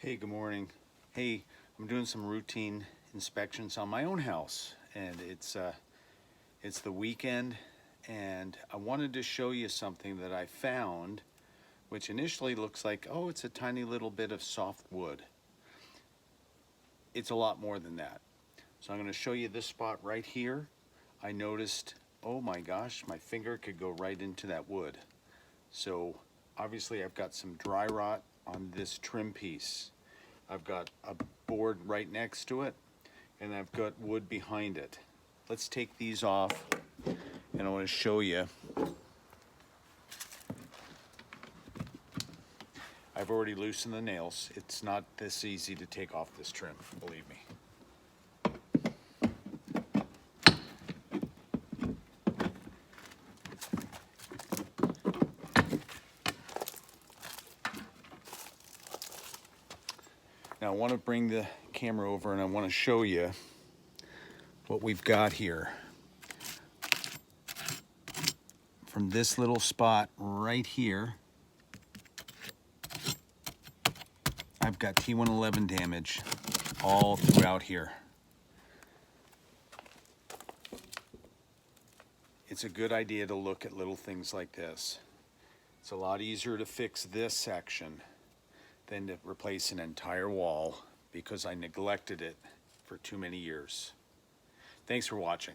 Hey, good morning. Hey, I'm doing some routine inspections on my own house, and it's the weekend, and I wanted to show you something that I found, which initially looks like, oh, it's a tiny little bit of soft wood. It's a lot more than that. So I'm going to show you this spot right here. I noticed, oh my gosh, my finger could go right into that wood. So obviously I've got some dry rot on this trim piece. I've got a board right next to it, and I've got wood behind it. Let's take these off, and I want to show you. I've already loosened the nails. It's not this easy to take off this trim, believe me. Now I want to bring the camera over and I want to show you what we've got here. From this little spot right here, I've got T111 damage all throughout here. It's a good idea to look at little things like this. It's a lot easier to fix this section than to replace an entire wall because I neglected it for too many years. Thanks for watching.